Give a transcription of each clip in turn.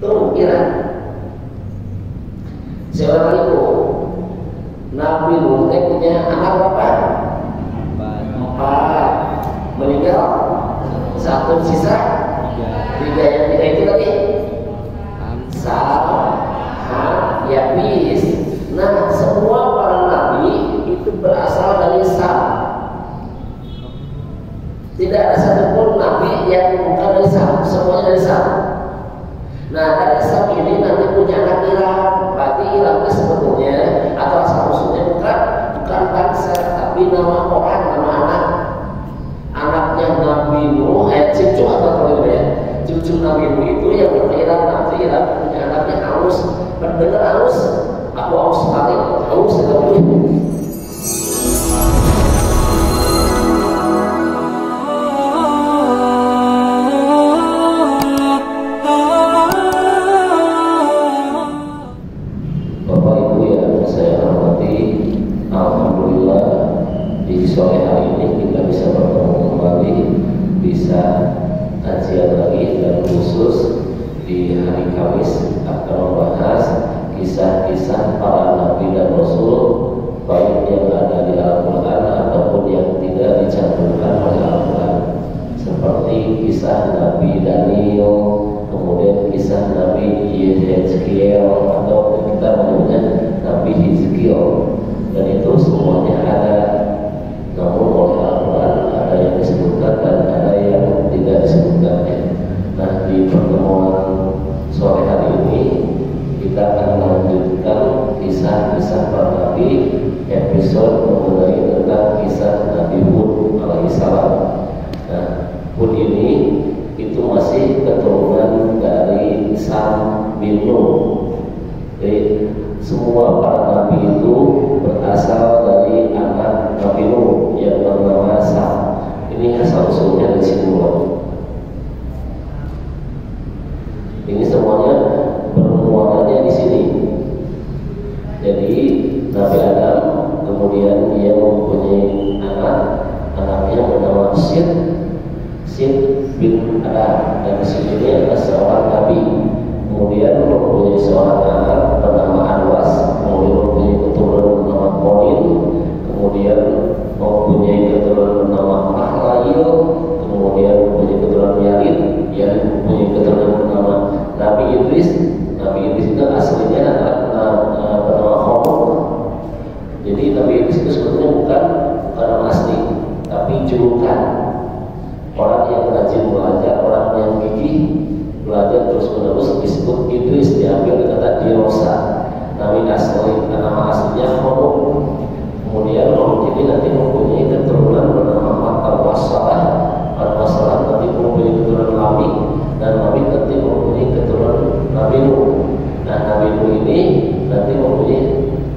Tuh Iran. Seorang ibu, Nabi Nuh punya anak berapa? 4. Meninggal 1, sisa 3. Yang 3 itu tadi Sam, Ham, Yafis. Nah, semua para nabi itu berasal dari Sam. Tidak ada satupun nabi yang bukan dari Sam, semuanya dari Sam. Nah, dari Sam ini nanti punya anak Iram. Berarti Iram itu sebetulnya atau asal usulnya bukan bangsa, tapi nama orang, nama anak. Anaknya Nabi Nuh, cucu atau apa ya? Cucu Nabi Nuh itu yang bernama Iram. Nanti Iram punya anaknya Aus. Pendengar Aus, aku Aus sekali, Aus sekali. Sore hari ini kita bisa bertemu kembali, bisa kajian lagi, dan khusus di hari Kamis akan membahas kisah-kisah para nabi dan rasul, baik yang ada di Al-Quran ataupun yang tidak dicantumkan oleh Al-Quran, seperti kisah Nabi Daniel, kemudian kisah Nabi Yehezkiel atau kita menyebutnya Nabi Hizkiel, dan itu semuanya ada. Namun oleh Al-Quran ada yang disebutkan dan ada yang tidak disebutkannya. Nah, di pertemuan sore hari ini kita akan melanjutkan kisah-kisah para nabi, episode mengenai tentang kisah Nabi Hud alaihissalam. Nah, Hud ini itu masih keturunan dari Sam bin Nuh. Jadi semua para nabi itu berasal dari anak Nabi Nuh yang bernama Sam. Ini asal usulnya dari sini loh. Ini semuanya bermuatannya di sini. Jadi Nabi Adam kemudian dia mempunyai anaknya bernama Sid bin Adam, dan Sid ini adalah seorang nabi. Kemudian mempunyai seorang anak bernama Anwas, kemudian mempunyai keturunan bernama Konin, kemudian mempunyai keturunan bernama Mahlail, kemudian mempunyai keturunan Yalid, yang mempunyai keturunan bernama Nabi Idris. Nabi Idris itu aslinya adalah bernama Khomuk. Jadi Nabi Idris itu sebetulnya bukan nama asli, tapi julukan. Orang yang rajin belajar, orang yang gigih belajar terus-menerus disebut Idris, diambil kata Dirosa. Nama aslinya Khomuk. Kemudian Khomuk ini nanti mempunyai keturunan bernama Matawassalah. Matawassalah nanti mempunyai keturunan Nabi, dan Nabi nanti mempunyai keturunan Nabi Nuh. Nah, Nabi Nuh ini nanti mempunyai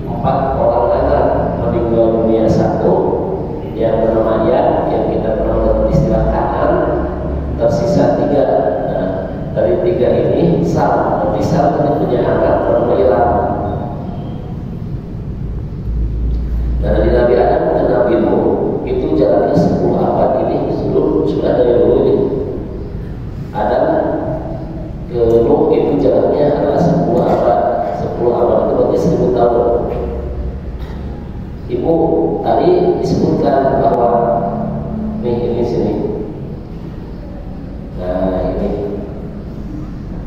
4 orang anak, meninggal dunia 1 yang bernama Ya, yang kita kenal dengan istilah Kanan, tersisa 3. Nah, dari 3 ini Sam, nanti Sam nanti punya anak bernama Iram. Nah, dari Nabi Adam ke Nabi Nuh itu jaraknya 10 abad. Ini sudah dari dulu ini. Adam ke Nuh itu jaraknya adalah 10 abad. 10 abad itu berarti 1000 tahun. Ibu tadi disebutkan bahwa ini sini. Nah, ini.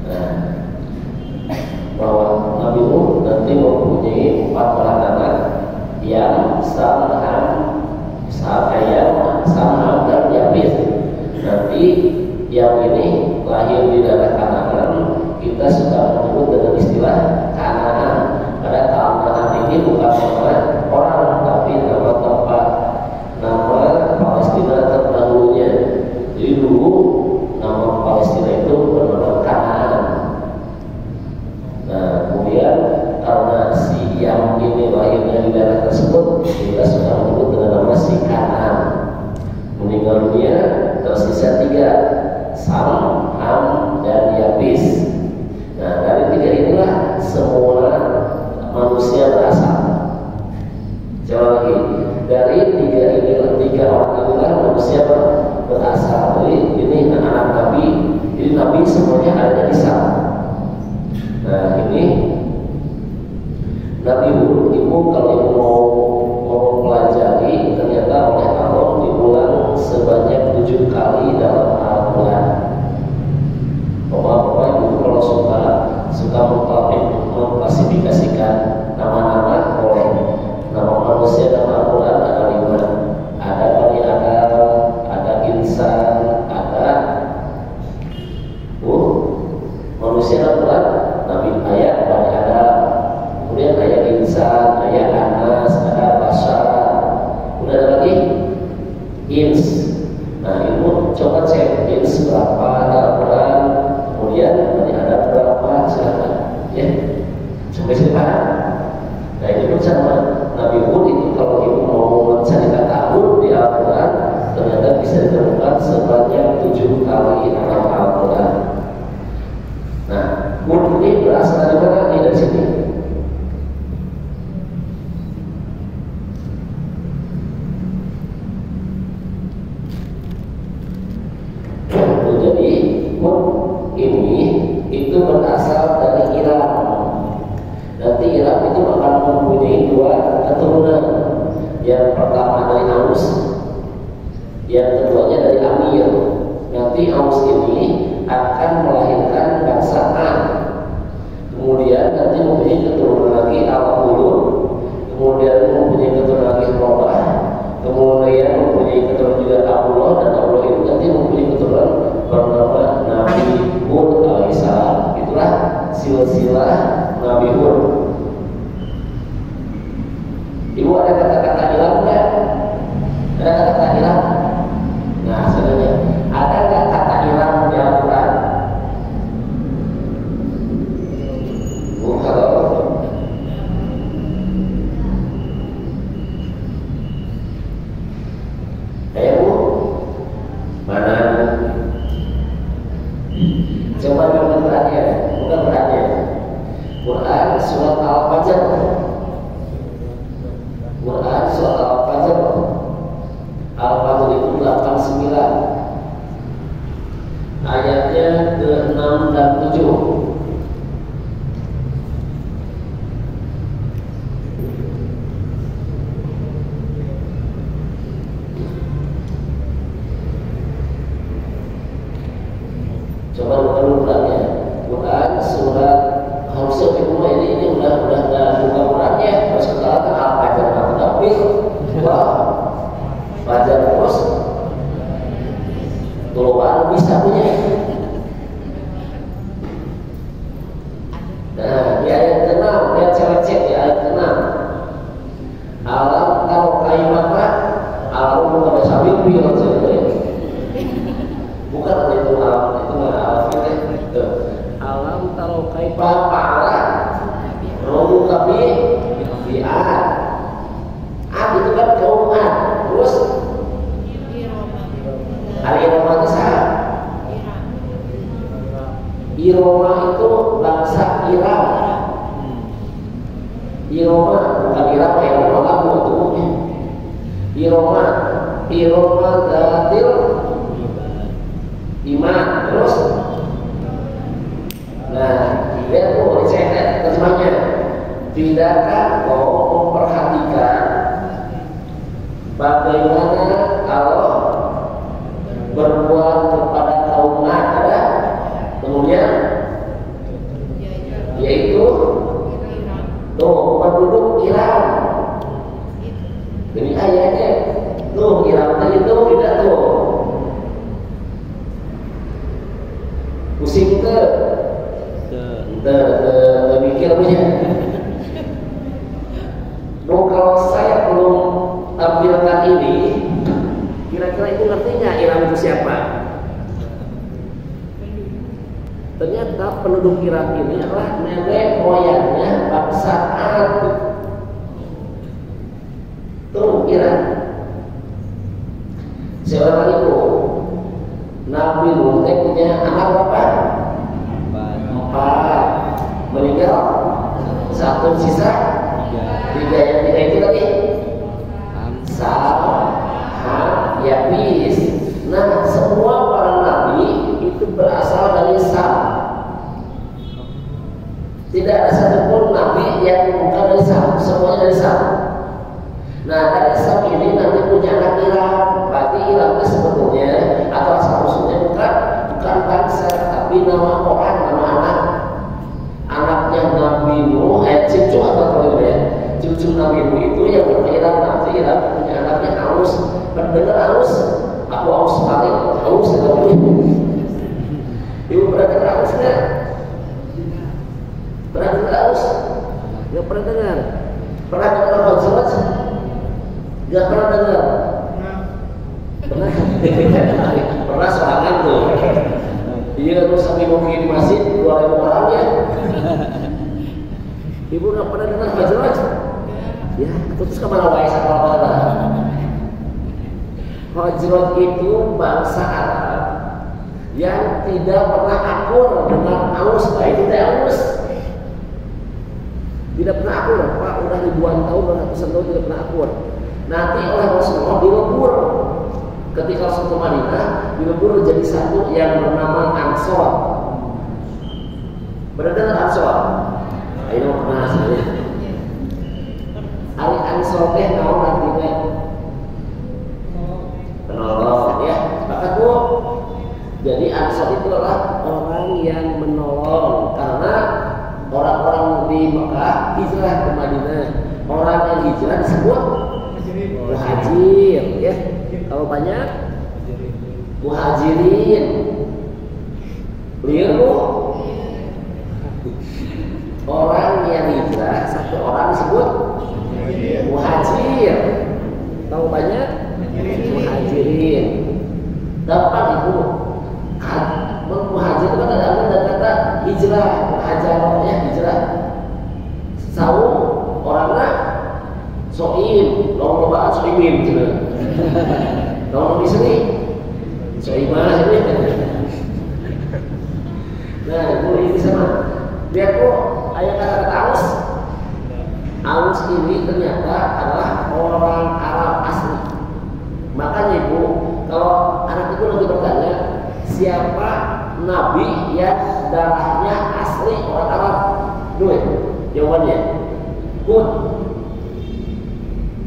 Nah, bahwa Nabi Nuh nanti mempunyai 4 orang anak yang Sam, dan Yafis. Nanti yang ini lahir di daerah Kanaan, kita sudah menyebut dengan istilah Kanaan. Pada Kanaan ini bukan nama orang, tapi nama tempat, nama Palestina terdahulunya. Jadi dulu nama Palestina itu bernama Kanaan. Nah, kemudian karena si yang ini lahirnya di daerah tersebut, kita sudah menyebut dengan nama si Kanaan. Meninggal dunia tersisa 3, Sam, Ham, dan Yafis. Nah, dari 3 inilah Kemudian ada berapa silakan ya sampai sini paham. Nah itu pun sama Nabi Hud itu kalau ibu mau mencari kata Hud di Al-Quran ternyata bisa ditemukan sebanyak 7 kali dalam Al-Quran. Nah Hud ini berasal dari mana? Ini dari sini. Jadi Hud ini itu berasal dari Iram. Nanti Iram itu akan mempunyai 2 keturunan. Yang pertama dari Aus, yang keduanya dari Amir. Nanti Aus ini akan melahirkan bangsa Ad. Kemudian nanti mempunyai keturunan lagi Al-Qurun. Kemudian mempunyai keturunan lagi Robah. Kemudian mempunyai keturunan juga Abdullah, dan Abdullah itu nanti mempunyai keturunan bernama Nabi Hud alaihissalam. Itulah silsilah Nabi Hud. Ibu ada kata-kata hilang enggak? Ada kata-kata hilang? Nah sebenarnya ada nggak kata hilang di Al-Quran? Kalau ayo Bu, mana? Coba bukan Qurannya, bukan Qurannya. Quran surat Al-Fajr. Quran surat Al-Fajr. Al-Fajr itu 89. Ayatnya ke-6 dan 7. Coba buka dulu Qurannya. Quran surat harusnya kedua ini udah buka Qurannya. Harus katakan Al-Fajr atau Taufik. Wah, Fajar terus. Kalau baru bisa punya. Nah, di ayat ke-6, lihat cek di ayat ke-6. Alam tahu kaimata, alam bukan sambil bilang saja. Bukan itu alam itu alam itu. Alam tahu kaifa fa'ala Rabu kami bi'ad. Ad itu kan kaum Ad. Terus Al-Irama itu sah. Irama itu bangsa Iram. Irama bukan Iram yang lagu untuknya. Irama datil iman. Terus nah lihat tuh dicek terjemahnya. Tidakkah kau memperhatikan bagaimana Allah berbuat kepada kaum Ad? Ada kemudian yaitu tuh penduduk Iram. Jadi ayatnya tuh Iram itu tidak tuh pusing ke mikir punya. Kalau saya belum tampilkan ini, kira-kira itu ngertinya Iram itu siapa? Ternyata penduduk Irak ini adalah nenek moyangnya bangsa Ad. Tuh Irak. Seorang ibu Nabi Nuh punya anak berapa? 4. Meninggal 1, sisa 3. Yang 3 itu tadi Sam, Ham, Yafis. Nah semua para nabi itu berasal dari Sam. Tidak ada satupun nabi yang bukan dari Sam, semuanya dari Sam. Nah dari Sam ini nanti punya anak Iram. Berarti Iram itu sebetulnya atau asal usulnya bukan bangsa, tapi nama orang, nama anak. Anaknya Nabi Nuh, cucu atau apa ya? Cucu Nabi Nuh itu yang bernama Iram. Nanti Iram punya anaknya Aus. Pendengar Aus, aku Aus sekali, Aus sekali. Ibu pernah dengar Aus nggak? Pernah dengar Aus? Nggak pernah dengar. Pernah dengar Khazraj? Nggak pernah dengar. Pernah? Pernah sorangan tuh. Iya terus sampai moki-moki di masjid 2.000 orang ya. Ibu nggak pernah dengar Hajraj? Ya, terus kemana wae sakala. Hajraj itu bangsa Arab yang tidak pernah akur dengan Aus. Nah, itu teh Aus. Tidak pernah akur, Pak. Udah ribuan tahun, ratusan tahun tidak pernah akur. Nanti oleh Rasulullah dilebur. Ketika Rasul ke Madinah, dilebur jadi satu yang bernama Ansor. Benar Ansor? Ayo pernah sebenarnya. Ari Ansor teh naon artinya? Penolong ya. Maka Bu, jadi Ansor itu adalah orang yang menolong karena orang-orang di Mekah hijrah ke Madinah. Orang yang hijrah disebut muhajir ya. Kalau banyak muhajirin. Lihat Bu, orang yang hijrah satu orang disebut muhajir. Tahu banyak muhajirin. Dapat Ibu. Muhajir itu kan ada kata hijrah, muhajir ya hijrah. Saum orangnya soim, kalau lobaan soimin gitu. Kalau di sini soimah ini. Nah, Bu ini sama. Lihat Bu, ayat kata Aus. Aus ini ternyata adalah orang Arab asli. Makanya Ibu, kalau anak Ibu lagi bertanya, siapa nabi yang darahnya asli orang Arab? Dua jawabannya Hud.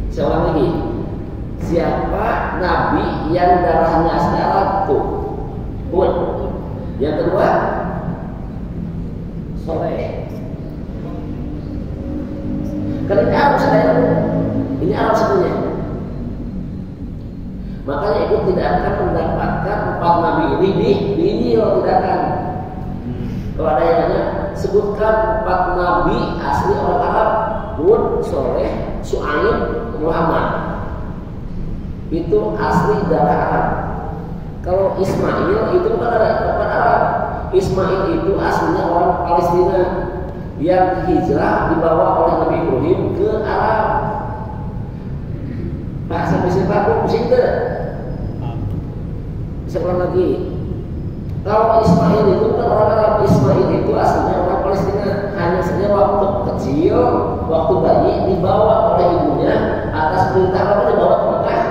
Saya ulang lagi, siapa nabi yang darahnya asli Arab? Tuh Hud. Yang kedua Soleh. Karena ini Arab saya, ini Arab sebenarnya. Makanya Ibu tidak akan mendapatkan 4 nabi ini di Nil, tidak akan. Kalau ada yang nanya, sebutkan 4 nabi asli orang Arab: Hud, Soleh, Syuaib, Muhammad. Itu asli darah Arab. Kalau Ismail itu bukan Arab. Ismail itu aslinya orang Palestina yang hijrah dibawa oleh Nabi Ibrahim ke Arab. Pak sampai sini Pak, pusing ke? Bisa ulang lagi. Kalau Ismail itu bukan orang Arab. Ismail itu aslinya orang Palestina. Hanya saja waktu kecil, waktu bayi dibawa oleh ibunya atas perintah apa dibawa ke Mekah.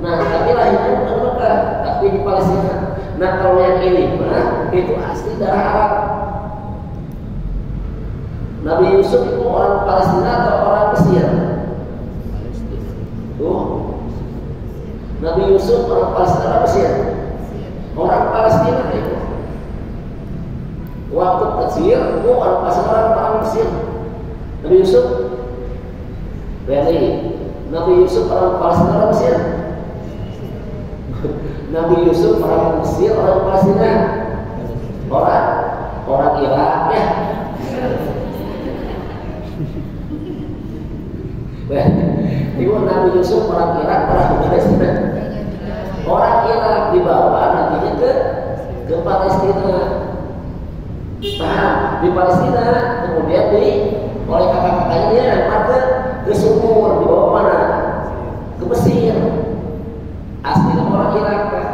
Nah, tapi lahirnya bukan Mekah, tapi di Palestina. Nah, kalau yang ini mah itu asli darah Arab. Nabi Yusuf itu orang Palestina atau orang Mesir? Tuh, Nabi Yusuf orang Palestina atau Mesir? Orang Palestina itu. Waktu kecil, orang Palestina orang Mesir. Nabi Yusuf, really? Nabi Yusuf orang Palestina orang Mesir? Nabi Yusuf orang Mesir orang Palestina? Orang Irak ya. Ibu Nabi Yusuf orang Irak, orang Palestina. Orang Irak dibawa nantinya ke Palestina. Paham? Di Palestina, kemudian oleh kakak-kakaknya dia lempar ke sumur, dibawa mana? Ke Mesir. Aslinya orang Irak, Pak.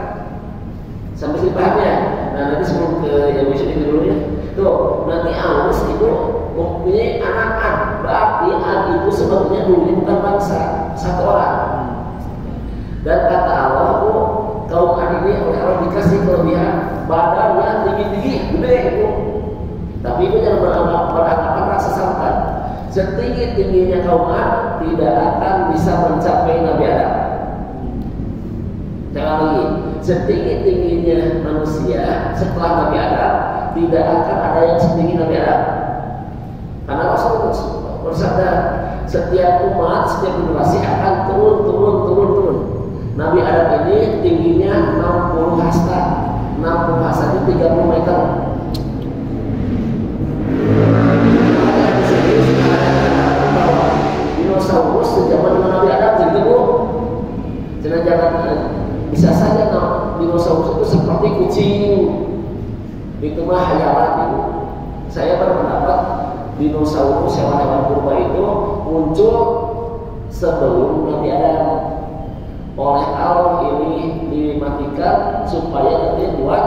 Sampai sini paham ya? Nah, nanti sebelum ke yang bisa itu dulu ya. Tuh, nanti Aus itu mempunyai anak Ad. Berarti Ad itu sebetulnya dulu bukan bangsa, satu orang. Dan kata Allah, kaum Ad ini oleh Allah dikasih kelebihan badannya tinggi-tinggi, gede itu. Tapi itu jangan beranggapan rasa sampan. Setinggi-tingginya kaum Ad tidak akan bisa mencapai Nabi Adam. Jangan lagi, setinggi-tingginya manusia setelah Nabi Adam tidak akan ada yang setinggi Nabi Adam. Karena Rasul bersabda, setiap umat, setiap generasi akan turun. Nabi Adam ini tingginya 60 hasta. 60 hasta itu 30 meter. Dinosaurus sejaman dengan Nabi Adam jadi Bu. Jangan bisa saja dinosaurus itu seperti kucing. Itu mah hayalan itu, saya berpendapat dinosaurus hewan-hewan purba itu muncul sebelum Nabi Adam. Oleh Allah ini dimatikan supaya nanti buat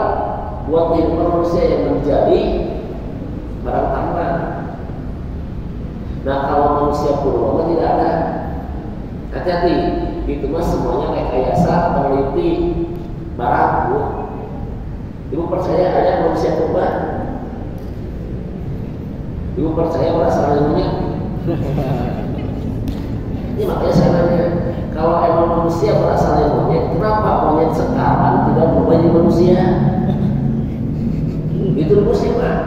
kehidupan manusia yang menjadi barang tambahan. Nah kalau manusia purba tidak ada. Hati-hati, itu mah semuanya rekayasa peneliti barat, Bu. Ibu percaya ada manusia purba? Ibu percaya berasal dari monyet? Ini makanya saya nanya, kalau emang manusia berasal dari monyet, kenapa monyet sekarang tidak berubah jadi manusia? Itu rumusnya, Pak.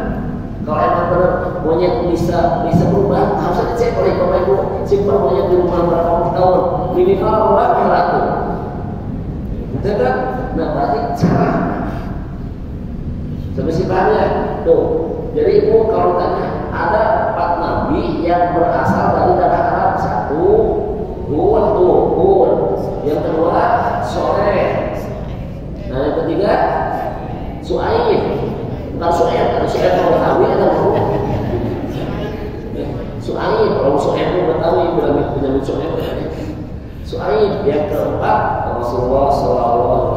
Kalau emang benar monyet bisa berubah, harusnya dicek oleh Bapak Ibu. Simpan monyet di rumah berapa puluh tahun, minimal berapa ratu? Betul kan? Nah berarti cara sampai si ya, tuh. Jadi Ibu kalau tanya ada 4 nabi yang berasal dari darah Arab. 1 Hud, yang kedua Soleh, nah yang ketiga Su'aib. Bukan Su'aib, ada Su'aib kalau Betawi ada Su'aib, kalau Su'aib itu Betawi Su'aib. Yang keempat Rasulullah SAW.